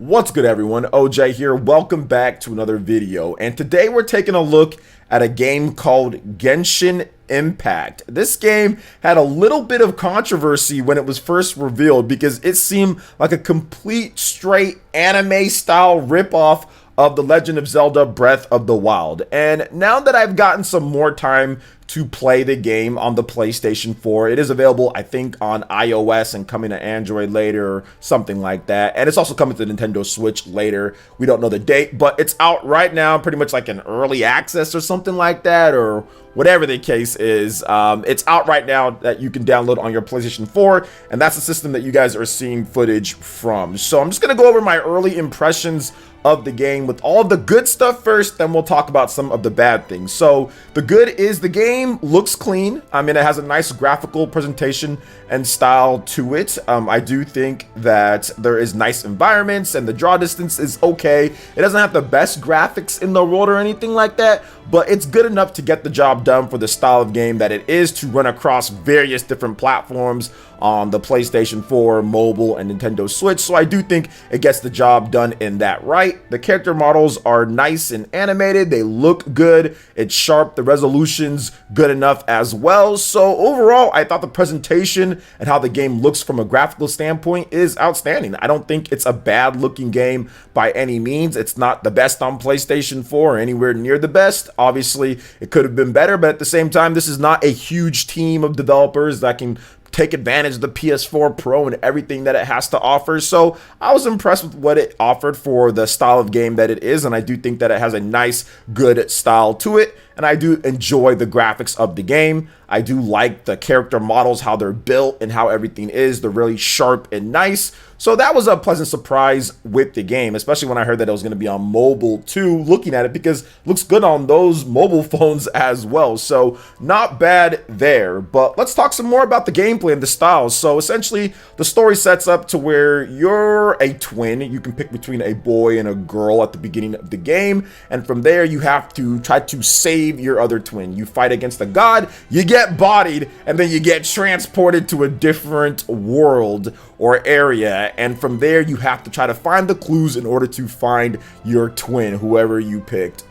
What's good, everyone? OJ here. Welcome back to another video. And today we're taking a look at a game called Genshin Impact. This game had a little bit of controversy when it was first revealed because it seemed like a complete straight anime style ripoff of The Legend of Zelda Breath of the Wild. And now that I've gotten some more time to play the game on the PlayStation 4, it is available, I think, on iOS and coming to Android later or something like that. And it's also coming to Nintendo Switch later. We don't know the date, but it's out right now, pretty much like an early access or something like that, or whatever the case is. It's out right now that you can download on your PlayStation 4, and that's the system that you guys are seeing footage from. So I'm just going to go over my early impressions of the game with all the good stuff first, then we'll talk about some of the bad things. So the good is the game looks clean. I mean, it has a nice graphical presentation and style to it. I do think that there is nice environments and the draw distance is okay. It doesn't have the best graphics in the world or anything like that, but it's good enough to get the job done for the style of game that it is, to run across various different platforms on the PlayStation 4, mobile, and Nintendo Switch. So I do think it gets the job done in that right. The character models are nice and animated. They look good. It's sharp. The resolution's good enough as well. So overall, I thought the presentation and how the game looks from a graphical standpoint is outstanding. I don't think it's a bad looking game by any means. It's not the best on PlayStation 4 or anywhere near the best. Obviously, it could have been better, but at the same time, this is not a huge team of developers that can take advantage of the PS4 Pro and everything that it has to offer. So I was impressed with what it offered for the style of game that it is, and I do think that it has a nice, good style to it, and I do enjoy the graphics of the game. I do like the character models, how they're built and how everything is. They're really sharp and nice. So that was a pleasant surprise with the game, especially when I heard that it was going to be on mobile too, looking at it, because it looks good on those mobile phones as well. So not bad there. But let's talk some more about the gameplay and the styles. So essentially, the story sets up to where you're a twin. You can pick between a boy and a girl at the beginning of the game. And from there, you have to try to save your other twin. You fight against a god, you get bodied, and then you get transported to a different world or area, and from there you have to try to find the clues in order to find your twin, whoever you picked.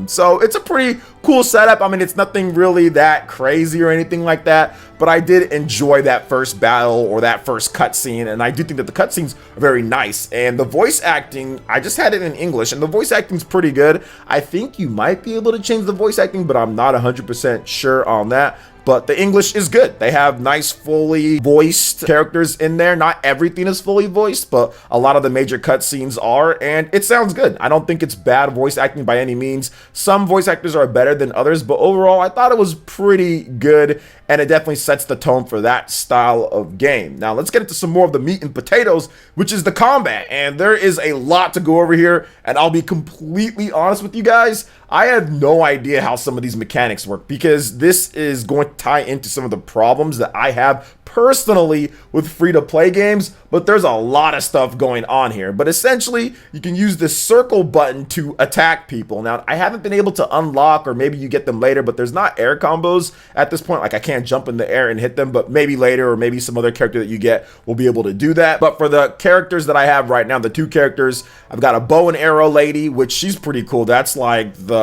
So it's a pretty cool setup. I mean, it's nothing really that crazy or anything like that, but I did enjoy that first battle or that first cutscene, and I do think that the cutscenes are very nice. And the voice acting, I just had it in English, and the voice acting's pretty good. I think you might be able to change the voice acting, but I'm not 100% sure on that. But the English is good. They have nice fully voiced characters in there. Not everything is fully voiced, but a lot of the major cutscenes are, and it sounds good. I don't think it's bad voice acting by any means. Some voice actors are better than others, but overall I thought it was pretty good, and it definitely sets the tone for that style of game. Now let's get into some more of the meat and potatoes, which is the combat, and there is a lot to go over here, and I'll be completely honest with you guys. I have no idea how some of these mechanics work, because this is going to tie into some of the problems that I have personally with free-to-play games, but there's a lot of stuff going on here. But essentially, you can use this circle button to attack people. Now, I haven't been able to unlock, or maybe you get them later, but there's not air combos at this point. Like, I can't jump in the air and hit them, but maybe later, or maybe some other character that you get will be able to do that. But for the characters that I have right now, the two characters, I've got a bow and arrow lady, which she's pretty cool. That's like the,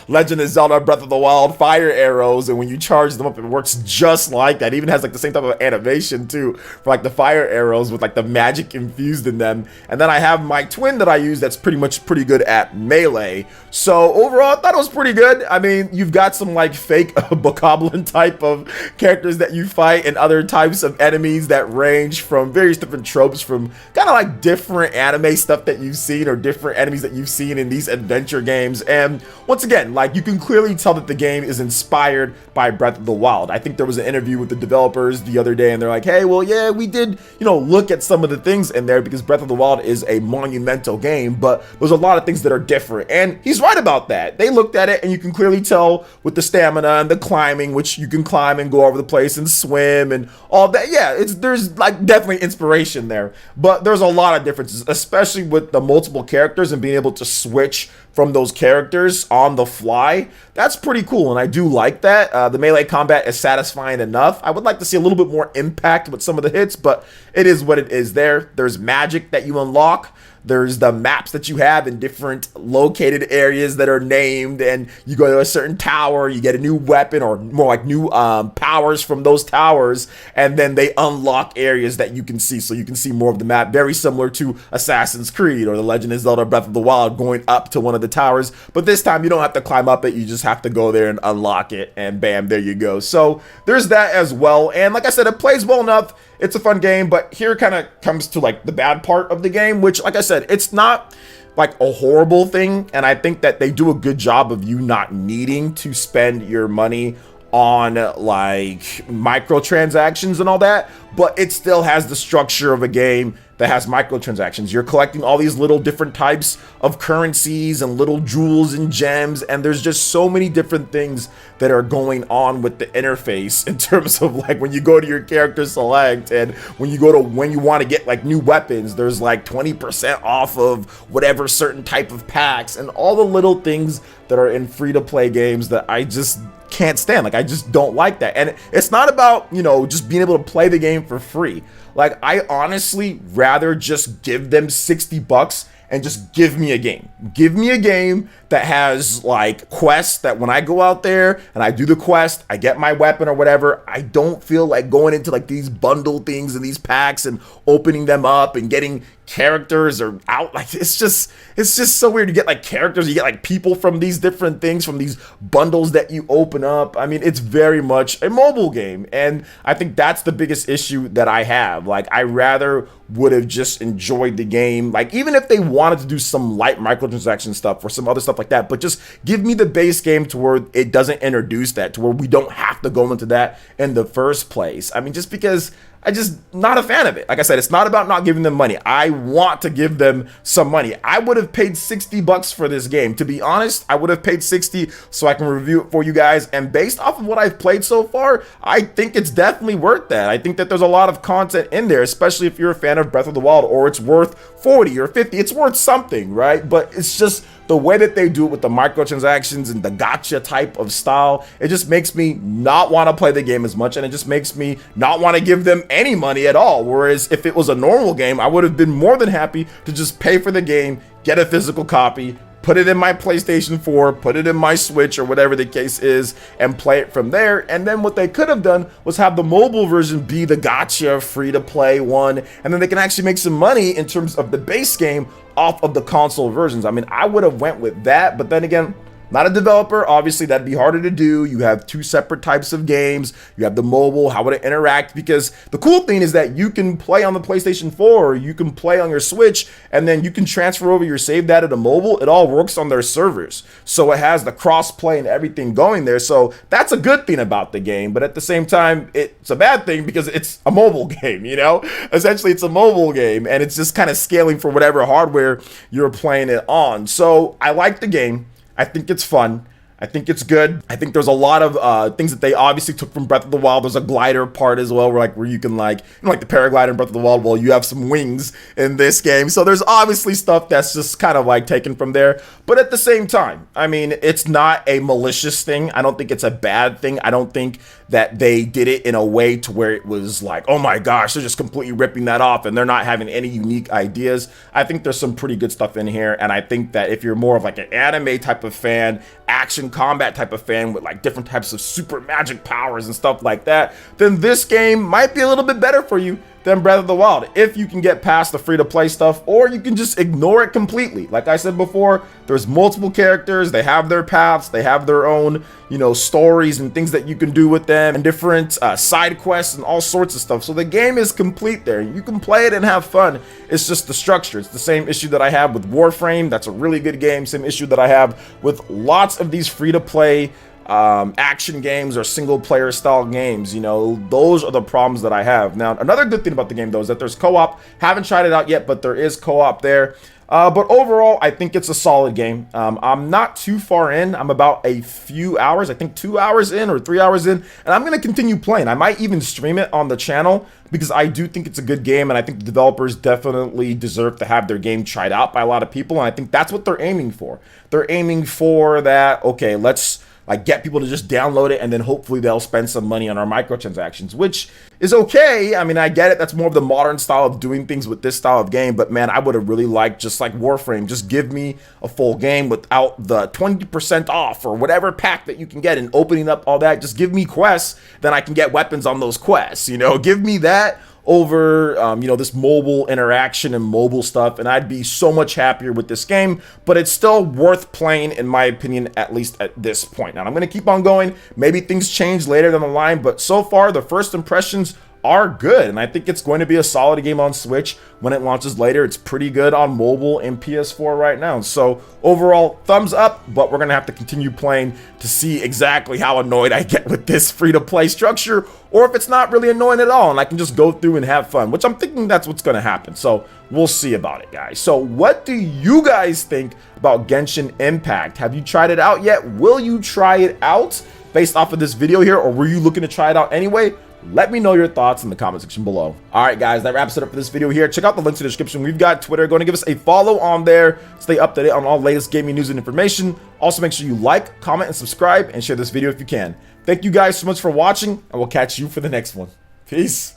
Legend of Zelda Breath of the Wild fire arrows, and when you charge them up, it works just like that. It even has like the same type of animation too for like the fire arrows with like the magic infused in them. And then I have my twin that I use that's pretty good at melee. So overall, I thought it was pretty good. I mean, you've got some like fake bokoblin type of characters that you fight, and other types of enemies that range from various different tropes from kind of like different anime stuff that you've seen, or different enemies that you've seen in these adventure games. And once again, like, you can clearly tell that the game is inspired by Breath of the Wild. I think there was an interview with the developers the other day, and they're like, hey, well, yeah, we did, look at some of the things in there, because Breath of the Wild is a monumental game, but there's a lot of things that are different. And he's right about that. They looked at it, and you can clearly tell with the stamina and the climbing, which you can climb and go over the place and swim and all that. Yeah, there's like definitely inspiration there, but there's a lot of differences, especially with the multiple characters and being able to switch from those characters on the fly. That's pretty cool, and I do like that. The melee combat is satisfying enough. I would like to see a little bit more impact with some of the hits, but it is what it is there. There's magic that you unlock There's the maps that you have in different located areas that are named, and you go to a certain tower, you get a new weapon, or more like new powers from those towers, and then they unlock areas that you can see, so you can see more of the map, very similar to Assassin's Creed or The Legend of Zelda Breath of the Wild, going up to one of the towers. But this time you don't have to climb up it, you just have to go there and unlock it, and bam, there you go. So there's that as well. And like I said, it plays well enough. It's a fun game, but here kind of comes to like the bad part of the game, which, like I said, it's not like a horrible thing, and I think that they do a good job of you not needing to spend your money on like microtransactions and all that, but it still has the structure of a game that has microtransactions. You're collecting all these little different types of currencies and little jewels and gems, and there's just so many different things that are going on with the interface in terms of like when you go to your character select, and when you want to get like new weapons, there's like 20% off of whatever certain type of packs, and all the little things that are in free-to-play games that I just can't stand. Like, I just don't like that. And it's not about, you know, just being able to play the game for free. Like, I honestly rather just give them 60 bucks and just give me a game. Give me a game that has like quests that when I go out there and I do the quest, I get my weapon or whatever. I don't feel like going into like these bundle things and these packs and opening them up and getting characters or out. Like, it's just so weird. You get like characters, you get like people from these different things, from these bundles that you open up. I mean, it's very much a mobile game, and I think that's the biggest issue that I have. Like, I rather would have just enjoyed the game, like even if they wanted to do some light microtransaction stuff or some other stuff like that, but just give me the base game to where it doesn't introduce that, to where we don't have to go into that in the first place. I mean, just because I just not a fan of it. Like I said, it's not about not giving them money. I want to give them some money. I would have paid 60 bucks for this game. To be honest, I would have paid 60 so I can review it for you guys. And based off of what I've played so far, I think it's definitely worth that. I think that there's a lot of content in there, especially if you're a fan of Breath of the Wild, or it's worth 40 or 50. It's worth something, right? But it's just the way that they do it with the microtransactions and the gotcha type of style, it just makes me not want to play the game as much, and it just makes me not want to give them any money at all. Whereas if it was a normal game, I would have been more than happy to just pay for the game, get a physical copy, put it in my PlayStation 4, put it in my Switch or whatever the case is, and play it from there. And then what they could have done was have the mobile version be the gotcha free-to-play one, and then they can actually make some money in terms of the base game off of the console versions. I mean, I would have went with that, but then again, not a developer, obviously that'd be harder to do. You have two separate types of games. You have the mobile, how would it interact? Because the cool thing is that you can play on the PlayStation 4, or you can play on your Switch, and then you can transfer over your save data to mobile. It all works on their servers. So it has the cross-play and everything going there. So that's a good thing about the game, but at the same time, it's a bad thing because it's a mobile game, you know? Essentially, it's a mobile game, and it's just kind of scaling for whatever hardware you're playing it on. So I like the game. I think it's fun. I think it's good. I think there's a lot of things that they obviously took from Breath of the Wild. There's a glider part as well, where you can like the paraglider in Breath of the Wild. Well, you have some wings in this game, so there's obviously stuff that's just kind of like taken from there. But at the same time, I mean, it's not a malicious thing. I don't think it's a bad thing. I don't think that they did it in a way to where it was like, oh my gosh, they're just completely ripping that off and they're not having any unique ideas. I think there's some pretty good stuff in here, and I think that if you're more of like an anime type of fan, action combat type of fan with like different types of super magic powers and stuff like that, then this game might be a little bit better for you than Breath of the Wild, if you can get past the free-to-play stuff, or you can just ignore it completely. Like I said before, there's multiple characters, they have their paths, they have their own, stories and things that you can do with them, and different side quests and all sorts of stuff. So the game is complete there. You can play it and have fun. It's just the structure. It's the same issue that I have with Warframe. That's a really good game. Same issue that I have with lots of these free-to-play action games or single player style games. Those are the problems that I have. Now, another good thing about the game though is that there's co-op. Haven't tried it out yet, but there is co-op there. But overall, I think it's a solid game. I'm not too far in. I'm about a few hours, I think 2 hours in or 3 hours in, and I'm going to continue playing. I might even stream it on the channel because I do think it's a good game, and I think the developers definitely deserve to have their game tried out by a lot of people, and I think that's what they're aiming for. They're aiming for that, okay, let's like get people to just download it, and then hopefully they'll spend some money on our microtransactions, which is okay. I mean, I get it. That's more of the modern style of doing things with this style of game. But man, I would have really liked just like Warframe, just give me a full game without the 20% off or whatever pack that you can get and opening up all that. Just give me quests, then I can get weapons on those quests. You know, give me that over you know, this mobile interaction and mobile stuff, and I'd be so much happier with this game. But it's still worth playing in my opinion, at least at this point. Now I'm going to keep on going. Maybe things change later down the line, but so far the first impressions are good, and I think it's going to be a solid game on Switch when it launches later. It's pretty good on mobile and PS4 right now. So overall, thumbs up, but we're gonna have to continue playing to see exactly how annoyed I get with this free-to-play structure, or if it's not really annoying at all and I can just go through and have fun, which I'm thinking that's what's gonna happen. So we'll see about it, guys. So what do you guys think about Genshin Impact? Have you tried it out yet? Will you try it out based off of this video here, or were you looking to try it out anyway? Let me know your thoughts in the comment section below. All right, guys, that wraps it up for this video here. Check out the links in the description. We've got Twitter. Go and give us a follow on there. Stay up to date on all latest gaming news and information. Also, make sure you like, comment, and subscribe, and share this video if you can. Thank you guys so much for watching, and we'll catch you for the next one. Peace.